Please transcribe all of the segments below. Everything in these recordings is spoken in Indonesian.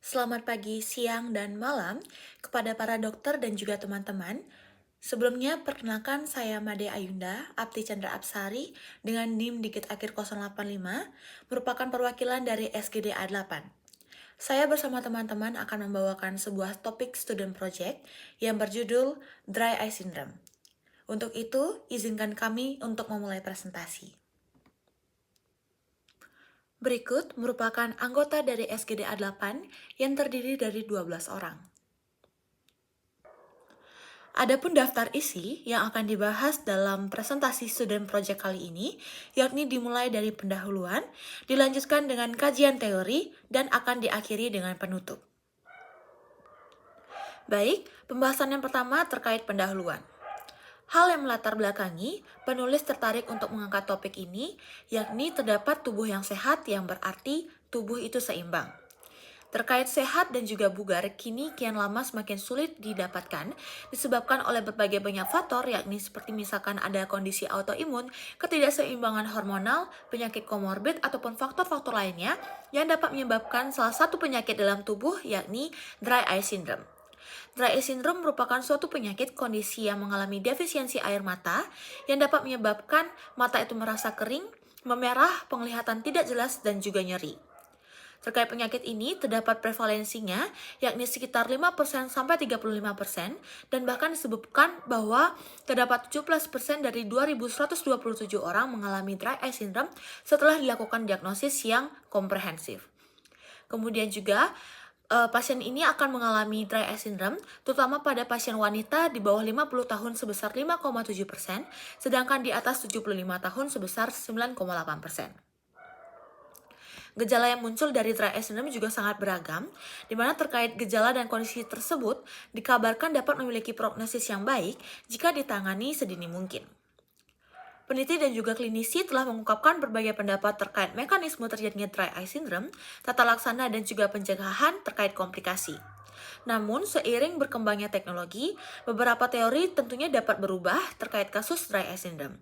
Selamat pagi, siang, dan malam kepada para dokter dan juga teman-teman. Sebelumnya, perkenalkan saya Made Ayunda, Apti Chandra Apsari, dengan NIM Dikit Akhir 085, merupakan perwakilan dari SGD A8. Saya bersama teman-teman akan membawakan sebuah topik student project yang berjudul Dry Eye Syndrome. Untuk itu, izinkan kami untuk memulai presentasi. Berikut merupakan anggota dari SGD A8 yang terdiri dari 12 orang. Adapun daftar isi yang akan dibahas dalam presentasi student project kali ini, yakni dimulai dari pendahuluan, dilanjutkan dengan kajian teori, dan akan diakhiri dengan penutup. Baik, pembahasan yang pertama terkait pendahuluan. Hal yang melatar belakangi, penulis tertarik untuk mengangkat topik ini, yakni terdapat tubuh yang sehat yang berarti tubuh itu seimbang. Terkait sehat dan juga bugar, kini kian lama semakin sulit didapatkan disebabkan oleh berbagai banyak faktor, yakni seperti misalkan ada kondisi autoimun, ketidakseimbangan hormonal, penyakit komorbid, ataupun faktor-faktor lainnya yang dapat menyebabkan salah satu penyakit dalam tubuh, yakni dry eye syndrome. Dry eye syndrome merupakan suatu penyakit kondisi yang mengalami defisiensi air mata yang dapat menyebabkan mata itu merasa kering, memerah, penglihatan tidak jelas, dan juga nyeri. Terkait penyakit ini, terdapat prevalensinya, yakni sekitar 5% sampai 35%, dan bahkan disebutkan bahwa terdapat 17% dari 2.127 orang mengalami dry eye syndrome setelah dilakukan diagnosis yang komprehensif. Kemudian juga, pasien ini akan mengalami dry eye syndrome, terutama pada pasien wanita di bawah 50 tahun sebesar 5,7%, sedangkan di atas 75 tahun sebesar 9,8%. Gejala yang muncul dari dry eye syndrome juga sangat beragam, di mana terkait gejala dan kondisi tersebut dikabarkan dapat memiliki prognosis yang baik jika ditangani sedini mungkin. Peneliti dan juga klinisi telah mengungkapkan berbagai pendapat terkait mekanisme terjadinya dry eye syndrome, tata laksana dan juga pencegahan terkait komplikasi. Namun, seiring berkembangnya teknologi, beberapa teori tentunya dapat berubah terkait kasus dry eye syndrome.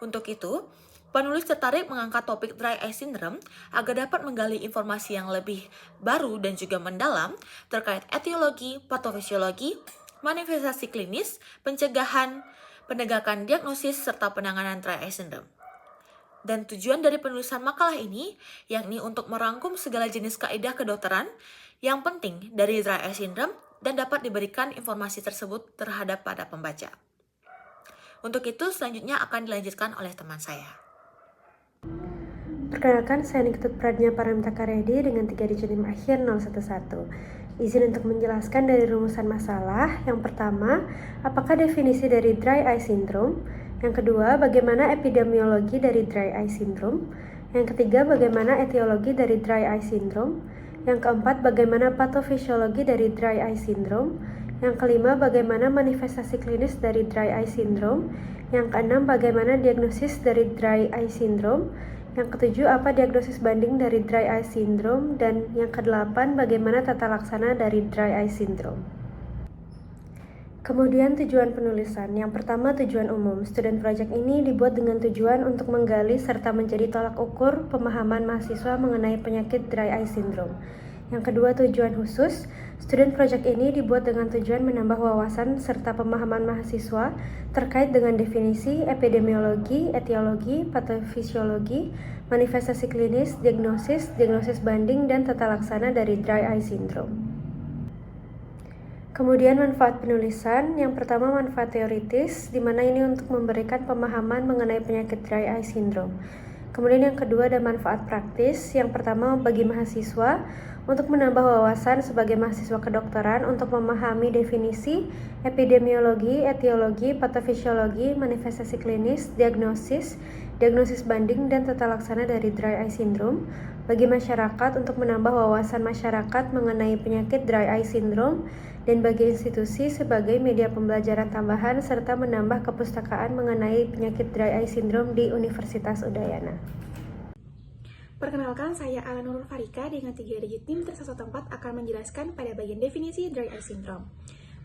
Untuk itu, penulis tertarik mengangkat topik dry eye syndrome agar dapat menggali informasi yang lebih baru dan juga mendalam terkait etiologi, patofisiologi, manifestasi klinis, pencegahan, penegakan diagnosis, serta penanganan dry eye syndrome. Dan tujuan dari penulisan makalah ini yakni untuk merangkum segala jenis kaidah kedokteran yang penting dari dry eye syndrome dan dapat diberikan informasi tersebut terhadap pada pembaca. Untuk itu, selanjutnya akan dilanjutkan oleh teman saya. Perkenalkan, saya Nikitut Pradnya Paramita Karyadi dengan 3 digit NIM akhir 011. Izin untuk menjelaskan dari rumusan masalah. Yang pertama, apakah definisi dari dry eye syndrome? Yang kedua, bagaimana epidemiologi dari dry eye syndrome? Yang ketiga, bagaimana etiologi dari dry eye syndrome? Yang keempat, bagaimana patofisiologi dari dry eye syndrome? Yang kelima, bagaimana manifestasi klinis dari dry eye syndrome? Yang keenam, bagaimana diagnosis dari dry eye syndrome? Yang ketujuh, apa diagnosis banding dari dry eye syndrome? Dan yang kedelapan, bagaimana tata laksana dari dry eye syndrome? Kemudian tujuan penulisan. Yang pertama, tujuan umum. Student project ini dibuat dengan tujuan untuk menggali serta menjadi tolak ukur pemahaman mahasiswa mengenai penyakit dry eye syndrome. Yang kedua, tujuan khusus. Student project ini dibuat dengan tujuan menambah wawasan serta pemahaman mahasiswa terkait dengan definisi, epidemiologi, etiologi, patofisiologi, manifestasi klinis, diagnosis banding, dan tata laksana dari dry eye syndrome. Kemudian manfaat penulisan. Yang pertama, manfaat teoritis, di mana ini untuk memberikan pemahaman mengenai penyakit dry eye syndrome. Kemudian yang kedua ada manfaat praktis. Yang pertama, bagi mahasiswa untuk menambah wawasan sebagai mahasiswa kedokteran untuk memahami definisi, epidemiologi, etiologi, patofisiologi, manifestasi klinis, diagnosis banding, dan tata laksana dari dry eye syndrome. Bagi masyarakat untuk menambah wawasan masyarakat mengenai penyakit dry eye syndrome, dan bagi institusi sebagai media pembelajaran tambahan serta menambah kepustakaan mengenai penyakit dry eye syndrome di Universitas Udayana. Perkenalkan, saya Alanurul Farika dengan 3 digit NIM ter-114 akan menjelaskan pada bagian definisi dry eye syndrome.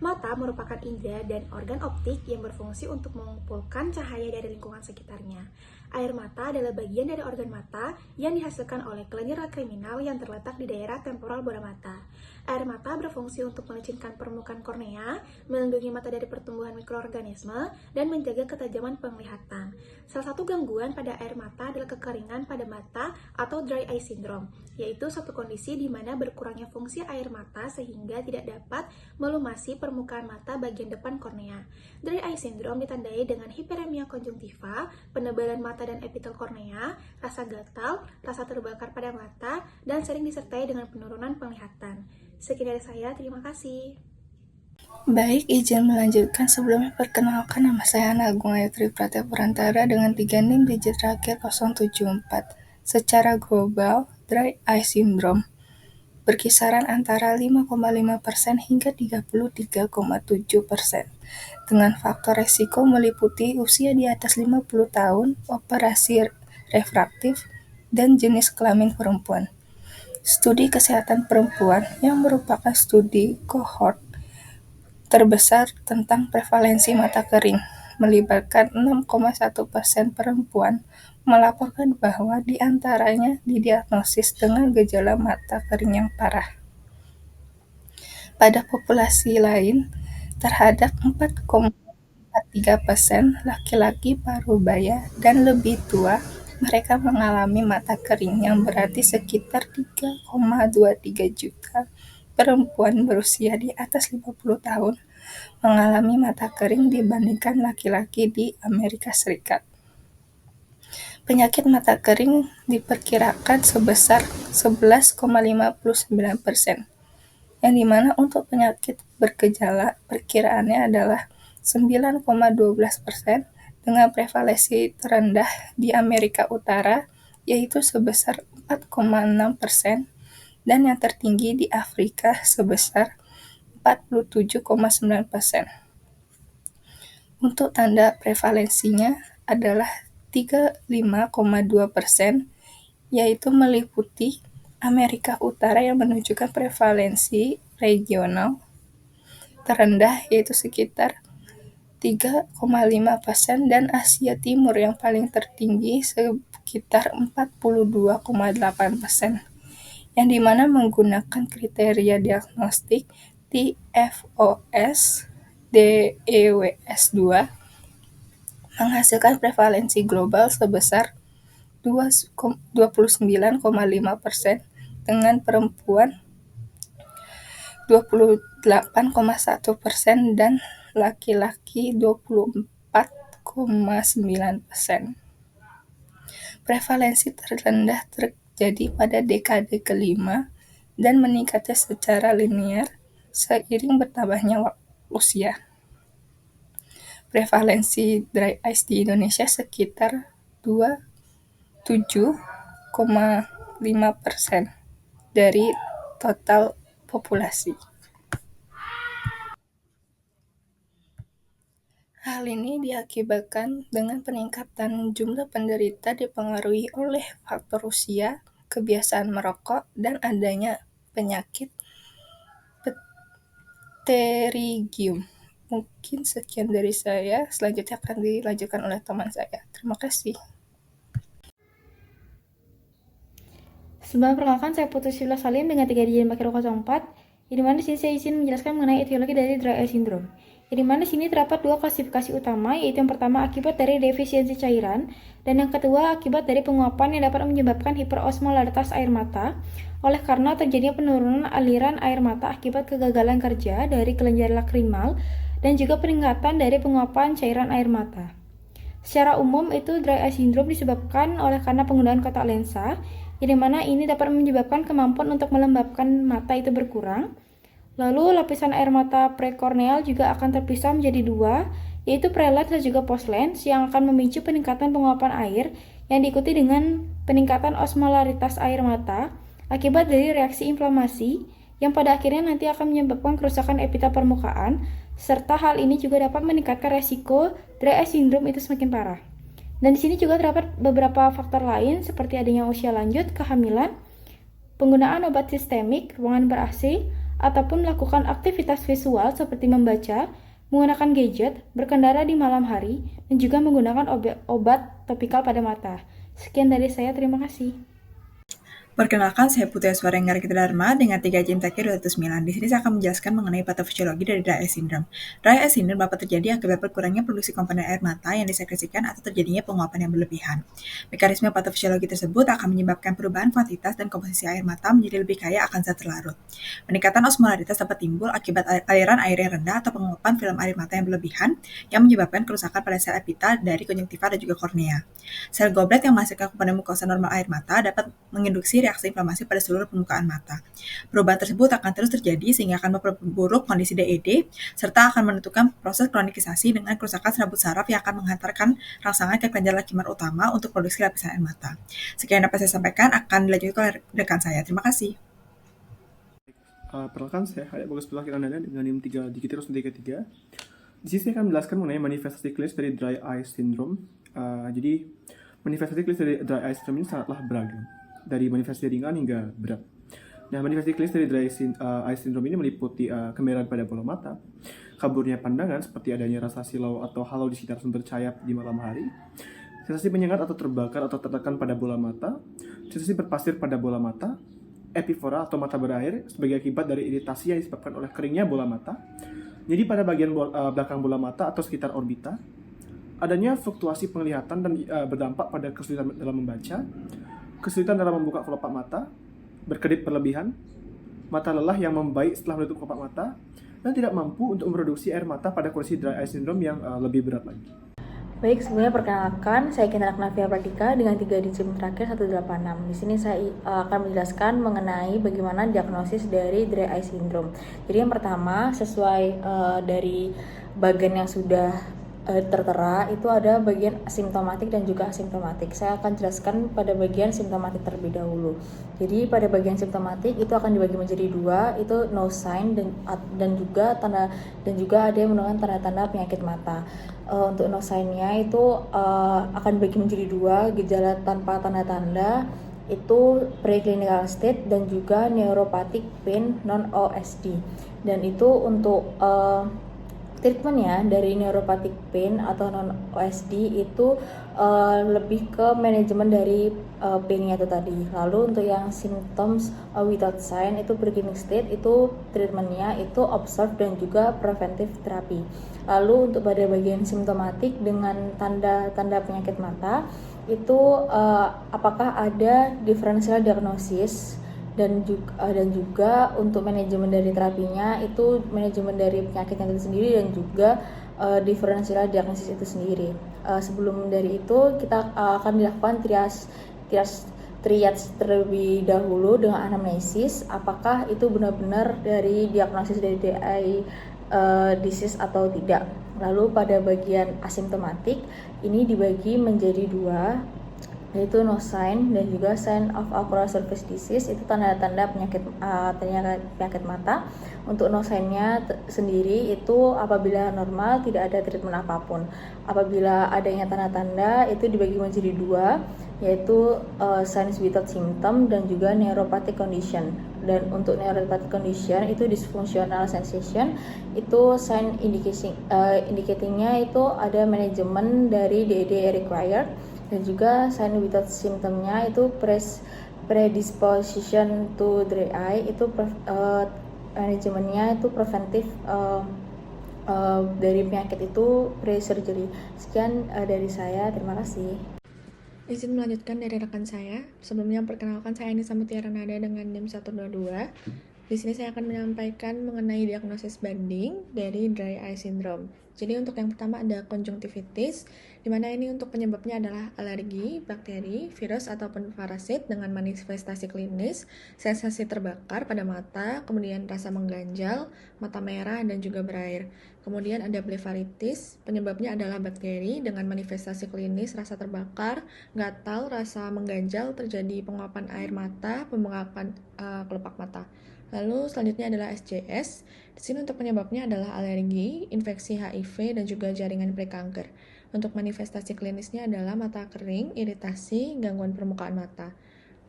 Mata merupakan indera dan organ optik yang berfungsi untuk mengumpulkan cahaya dari lingkungan sekitarnya. Air mata adalah bagian dari organ mata yang dihasilkan oleh kelenjar kriminal yang terletak di daerah temporal bola mata. Air mata berfungsi untuk melicinkan permukaan kornea, melindungi mata dari pertumbuhan mikroorganisme, dan menjaga ketajaman penglihatan. Salah satu gangguan pada air mata adalah kekeringan pada mata atau dry eye syndrome, yaitu suatu kondisi di mana berkurangnya fungsi air mata sehingga tidak dapat melumasi permukaan mata bagian depan kornea. Dry eye syndrome ditandai dengan hiperemia konjungtiva, penebalan mata dan epitel kornea, rasa gatal, rasa terbakar pada mata, dan sering disertai dengan penurunan penglihatan. Sekian dari saya, terima kasih. Baik, izin melanjutkan. Sebelumnya perkenalkan, nama saya Agung Ayu Triprata Purantara dengan 3 NIM digit terakhir 074. Secara global, dry eye syndrome berkisaran antara 5,5% hingga 33,7%. Dengan faktor resiko meliputi usia di atas 50 tahun, operasi refraktif, dan jenis kelamin perempuan. Studi kesehatan perempuan yang merupakan studi kohort terbesar tentang prevalensi mata kering, melibatkan 6,1% perempuan, melaporkan bahwa di antaranya didiagnosis dengan gejala mata kering yang parah. Pada populasi lain, terhadap 4,43% laki-laki parubaya dan lebih tua, mereka mengalami mata kering, yang berarti sekitar 3,23 juta perempuan berusia di atas 50 tahun mengalami mata kering dibandingkan laki-laki di Amerika Serikat. Penyakit mata kering diperkirakan sebesar 11,59%, yang dimana untuk penyakit bergejala perkiraannya adalah 9,12% dengan prevalensi terendah di Amerika Utara, yaitu sebesar 4,6%, dan yang tertinggi di Afrika sebesar 47,9%. Untuk tanda prevalensinya adalah 35,2%, yaitu meliputi Amerika Utara yang menunjukkan prevalensi regional terendah yaitu sekitar 3,5%, dan Asia Timur yang paling tertinggi sekitar 42,8%, yang dimana menggunakan kriteria diagnostik TFOS DEWS2 menghasilkan prevalensi global sebesar 29,5%, dengan perempuan 28,1% dan laki-laki 24,9%. Prevalensi terendah terjadi pada dekade kelima dan meningkatnya secara linear seiring bertambahnya usia. Prevalensi dry eyes di Indonesia sekitar 27,5% dari total populasi. Hal ini diakibatkan dengan peningkatan jumlah penderita dipengaruhi oleh faktor usia, kebiasaan merokok, dan adanya penyakit pterygium. Mungkin sekian dari saya, selanjutnya akan dilanjutkan oleh teman saya. Terima kasih. Sebelum perkenalkan, saya Putri Sila Salim dengan 3 digit Makiro 04, yang dimana di sini saya izin menjelaskan mengenai etiologi dari dry eye syndrome. Yang dimana di sini terdapat 2 klasifikasi utama, yaitu yang pertama akibat dari defisiensi cairan, dan yang kedua akibat dari penguapan yang dapat menyebabkan hiperosmolaritas air mata, oleh karena terjadinya penurunan aliran air mata akibat kegagalan kerja dari kelenjar lakrimal, dan juga peningkatan dari penguapan cairan air mata. Secara umum itu dry eye syndrome disebabkan oleh karena penggunaan kotak lensa, yang dimana ini dapat menyebabkan kemampuan untuk melembabkan mata itu berkurang. Lalu lapisan air mata prekorneal juga akan terpisah menjadi 2, yaitu prelens dan juga postlens, yang akan memicu peningkatan penguapan air yang diikuti dengan peningkatan osmolaritas air mata akibat dari reaksi inflamasi yang pada akhirnya nanti akan menyebabkan kerusakan epitel permukaan, serta hal ini juga dapat meningkatkan resiko dry eye syndrome itu semakin parah. Dan di sini juga terdapat beberapa faktor lain seperti adanya usia lanjut, kehamilan, penggunaan obat sistemik, ruangan ber-AC, ataupun melakukan aktivitas visual seperti membaca, menggunakan gadget, berkendara di malam hari, dan juga menggunakan obat topikal pada mata. Sekian dari saya, terima kasih. Perkenalkan, saya Putri Aswarenggar Dharma dengan 3 JMTQ 209. Di sini saya akan menjelaskan mengenai patofisiologi dari dry eye syndrome. Dry eye syndrome dapat terjadi akibat berkurangnya produksi komponen air mata yang disekresikan atau terjadinya penguapan yang berlebihan. Mekanisme patofisiologi tersebut akan menyebabkan perubahan kuantitas dan komposisi air mata menjadi lebih kaya akan zat terlarut. Peningkatan osmolaritas dapat timbul akibat aliran air yang rendah atau penguapan film air mata yang berlebihan yang menyebabkan kerusakan pada sel epitel dari konjungtiva dan juga kornea. Sel goblet yang menghasilkan komponen mukosa normal air mata dapat menginduksi reaksi inflamasi pada seluruh permukaan mata. Perubahan tersebut akan terus terjadi sehingga akan memperburuk kondisi DED serta akan menentukan proses kronikisasi dengan kerusakan serabut saraf yang akan menghantarkan rangsangan ke kelenjar lakimer utama untuk produksi lapisan air mata. Sekian yang dapat saya sampaikan, akan dilanjutkan oleh rekan saya. Terima kasih. Perkenalkan, saya Hayat Bagus Pelakir Anda dengan NIM 3 Dikit 33. Di sini saya akan menjelaskan mengenai manifestasi klinis dari dry eye syndrome. Jadi, manifestasi klinis dari dry eye syndrome ini sangatlah beragam, dari manifestasi ringan hingga berat. Nah, manifestasi klinis dari dry eye syndrome ini meliputi kemerahan pada bola mata, kaburnya pandangan seperti adanya rasa silau atau halau di sekitar sumber cahaya di malam hari, sensasi menyengat atau terbakar atau tertekan pada bola mata, sensasi berpasir pada bola mata, epifora atau mata berair sebagai akibat dari iritasi yang disebabkan oleh keringnya bola mata. Jadi pada bagian belakang bola mata atau sekitar orbita, adanya fluktuasi penglihatan dan berdampak pada kesulitan dalam membaca, kesulitan dalam membuka kelopak mata, berkedip berlebihan, mata lelah yang membaik setelah menutup kelopak mata, dan tidak mampu untuk memproduksi air mata pada kondisi dry eye syndrome yang lebih berat lagi. Baik, sebelumnya perkenalkan, saya Kendra Navia Pradika dengan 3 digit terakhir 186. Di sini saya akan menjelaskan mengenai bagaimana diagnosis dari dry eye syndrome. Jadi yang pertama, sesuai dari bagian yang sudah tertera, itu ada bagian simptomatik dan juga asimptomatik. Saya akan jelaskan pada bagian simptomatik terlebih dahulu. Jadi pada bagian simptomatik itu akan dibagi menjadi 2, itu no sign dan juga ada yang menunjukkan tanda-tanda penyakit mata. Untuk no sign-nya itu akan dibagi menjadi 2, gejala tanpa tanda-tanda itu preclinical state dan juga neuropathic pain non OSD. Dan itu untuk treatmentnya dari neuropathic pain atau non-OSD itu lebih ke manajemen dari pain-nya itu tadi. Lalu untuk yang symptoms without sign itu preclinical state itu treatmentnya itu observe dan juga preventive therapy. Lalu untuk pada bagian simptomatik dengan tanda-tanda penyakit mata itu apakah ada differential diagnosis dan juga untuk manajemen dari terapinya itu manajemen dari penyakitnya itu sendiri dan juga differential diagnosis itu sendiri. Sebelum dari itu kita akan dilakukan triage terlebih dahulu dengan anamnesis, apakah itu benar-benar dari diagnosis dari DI disease atau tidak. Lalu pada bagian asimptomatik ini dibagi menjadi 2, yaitu no sign dan juga sign of ocular surface disease, itu tanda-tanda penyakit mata. Untuk no sign-nya sendiri itu apabila normal tidak ada treatment apapun. Apabila adanya tanda-tanda itu dibagi menjadi 2, yaitu signs without symptom dan juga neuropathic condition. Dan untuk neuropathic condition itu dysfunctional sensation, itu sign indicatingnya itu ada manajemen dari DED required. Dan juga sign without symptomnya itu predisposition to dry eye, itu manajemennya itu preventif dari penyakit itu pre-surgery. Sekian dari saya, terima kasih. Izin melanjutkan dari rekan saya. Sebelumnya perkenalkan, saya Anissa Mutiara Nada dengan NIM 122. Di sini saya akan menyampaikan mengenai diagnosis banding dari dry eye syndrome. Jadi untuk yang pertama ada konjungtivitis, di mana ini untuk penyebabnya adalah alergi, bakteri, virus ataupun parasit dengan manifestasi klinis, sensasi terbakar pada mata, kemudian rasa mengganjal, mata merah dan juga berair. Kemudian ada blefaritis, penyebabnya adalah bakteri dengan manifestasi klinis rasa terbakar, gatal, rasa mengganjal, terjadi penguapan air mata, pembengkakan kelopak mata. Lalu selanjutnya adalah SJS. Di sini untuk penyebabnya adalah alergi, infeksi HIV dan juga jaringan prekanker. Untuk manifestasi klinisnya adalah mata kering, iritasi, gangguan permukaan mata.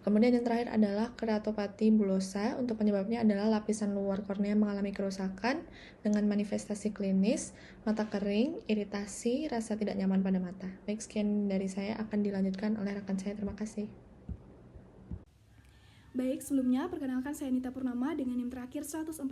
Kemudian yang terakhir adalah keratopati bullosa. Untuk penyebabnya adalah lapisan luar kornea mengalami kerusakan dengan manifestasi klinis, mata kering, iritasi, rasa tidak nyaman pada mata. Baik, sekian dari saya, akan dilanjutkan oleh rekan saya. Terima kasih. Baik, sebelumnya perkenalkan saya Nita Purnama dengan NIM terakhir 144,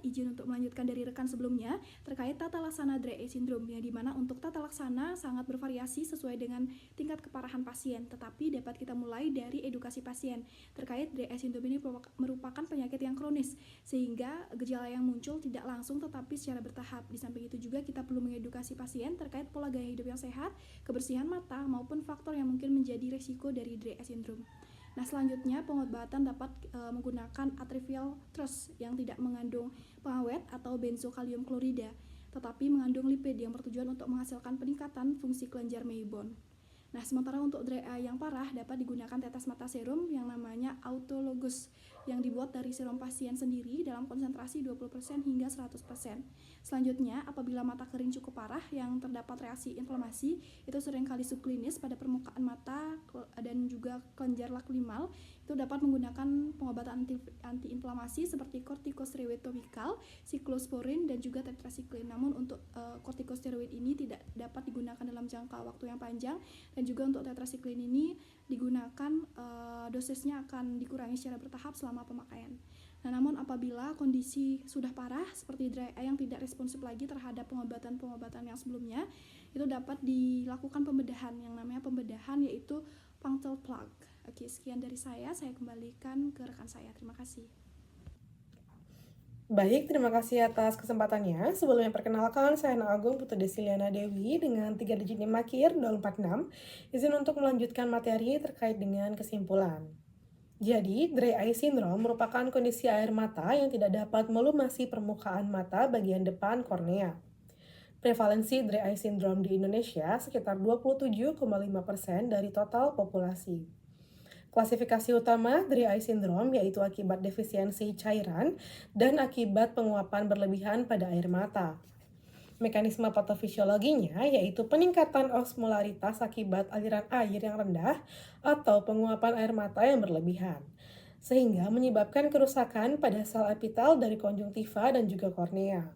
izin untuk melanjutkan dari rekan sebelumnya terkait tata laksana dry eye syndrome, yang dimana untuk tata laksana sangat bervariasi sesuai dengan tingkat keparahan pasien, tetapi dapat kita mulai dari edukasi pasien terkait dry eye syndrome ini merupakan penyakit yang kronis, sehingga gejala yang muncul tidak langsung tetapi secara bertahap. Di samping itu juga kita perlu mengedukasi pasien terkait pola gaya hidup yang sehat, kebersihan mata, maupun faktor yang mungkin menjadi resiko dari dry eye syndrome. Nah, selanjutnya pengobatan dapat menggunakan atrial thrust yang tidak mengandung pengawet atau benzokalium klorida, tetapi mengandung lipid yang bertujuan untuk menghasilkan peningkatan fungsi kelenjar Meibon. Nah, sementara untuk dry eye yang parah dapat digunakan tetes mata serum yang namanya autologous yang dibuat dari serum pasien sendiri dalam konsentrasi 20% hingga 100%. Selanjutnya, apabila mata kering cukup parah yang terdapat reaksi inflamasi, itu seringkali subklinis pada permukaan mata dan juga kelenjar lacrimal, itu dapat menggunakan pengobatan antiinflamasi seperti kortikosteroid topikal, siklosporin, dan juga tetrasiklin. Namun untuk kortikosteroid ini tidak dapat digunakan dalam jangka waktu yang panjang, dan juga untuk tetrasiklin ini digunakan dosisnya akan dikurangi secara bertahap selama pemakaian. Nah, namun apabila kondisi sudah parah seperti dry eye yang tidak responsif lagi terhadap pengobatan-pengobatan yang sebelumnya, itu dapat dilakukan pembedahan yang namanya pembedahan, yaitu punctal plug. Oke, sekian dari saya kembalikan ke rekan saya. Terima kasih. Baik, terima kasih atas kesempatannya. Sebelumnya perkenalkan, saya Ana Agung Putu Desiliana Dewi dengan 3 digit NIM akhir 046. Izin untuk melanjutkan materi terkait dengan kesimpulan. Jadi, dry eye syndrome merupakan kondisi air mata yang tidak dapat melumasi permukaan mata bagian depan kornea. Prevalensi dry eye syndrome di Indonesia sekitar 27,5% dari total populasi. Klasifikasi utama dry eye syndrome yaitu akibat defisiensi cairan dan akibat penguapan berlebihan pada air mata. Mekanisme patofisiologinya yaitu peningkatan osmolaritas akibat aliran air yang rendah atau penguapan air mata yang berlebihan, sehingga menyebabkan kerusakan pada sel epitel dari konjungtiva dan juga kornea.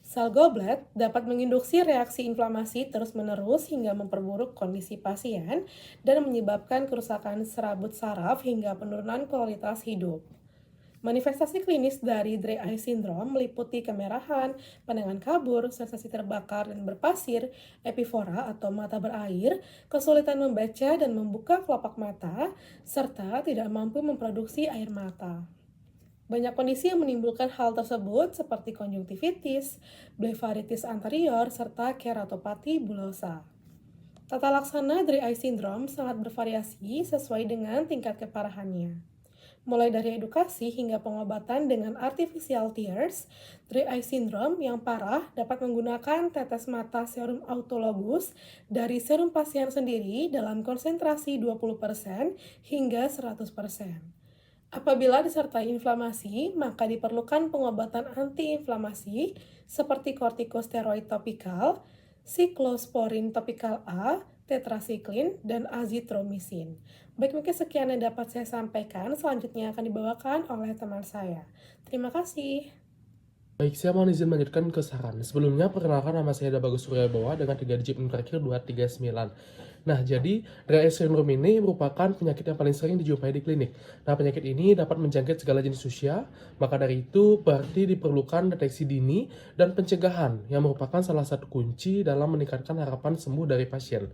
Sel goblet dapat menginduksi reaksi inflamasi terus-menerus hingga memperburuk kondisi pasien dan menyebabkan kerusakan serabut saraf hingga penurunan kualitas hidup. Manifestasi klinis dari dry eye syndrome meliputi kemerahan, pandangan kabur, sensasi terbakar dan berpasir, epifora atau mata berair, kesulitan membaca dan membuka kelopak mata, serta tidak mampu memproduksi air mata. Banyak kondisi yang menimbulkan hal tersebut seperti konjungtivitis, blefaritis anterior, serta keratopati bullosa. Tata laksana dry eye syndrome sangat bervariasi sesuai dengan tingkat keparahannya. Mulai dari edukasi hingga pengobatan dengan artificial tears, dry eye syndrome yang parah dapat menggunakan tetes mata serum autologus dari serum pasien sendiri dalam konsentrasi 20% hingga 100%. Apabila disertai inflamasi, maka diperlukan pengobatan antiinflamasi seperti kortikosteroid topikal, siklosporin topikal A, tetrasiklin, dan azitromisin. Baik, mungkin sekian yang dapat saya sampaikan. Selanjutnya akan dibawakan oleh teman saya. Terima kasih. Baik, saya mohon izin melanjutkan ke saran. Sebelumnya, perkenalkan nama saya Bagus Suryabawa dengan 3 digit NIM terakhir 239. Nah, jadi dry eye syndrome ini merupakan penyakit yang paling sering dijumpai di klinik. Nah, penyakit ini dapat menjangkit segala jenis usia, maka dari itu berarti diperlukan deteksi dini dan pencegahan yang merupakan salah satu kunci dalam meningkatkan harapan sembuh dari pasien.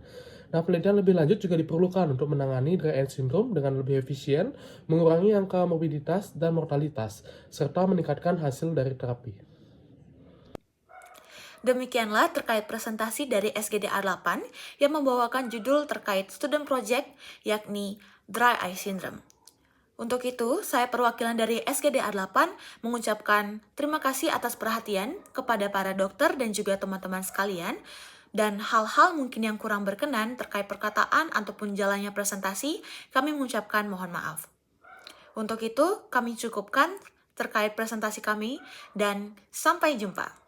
Nah, penelitian lebih lanjut juga diperlukan untuk menangani dry eye syndrome dengan lebih efisien, mengurangi angka morbiditas dan mortalitas, serta meningkatkan hasil dari terapi. Demikianlah terkait presentasi dari SGDA 8 yang membawakan judul terkait student project yakni Dry Eye Syndrome. Untuk itu, saya perwakilan dari SGDA 8 mengucapkan terima kasih atas perhatian kepada para dokter dan juga teman-teman sekalian, dan hal-hal mungkin yang kurang berkenan terkait perkataan ataupun jalannya presentasi, kami mengucapkan mohon maaf. Untuk itu, kami cukupkan terkait presentasi kami dan sampai jumpa.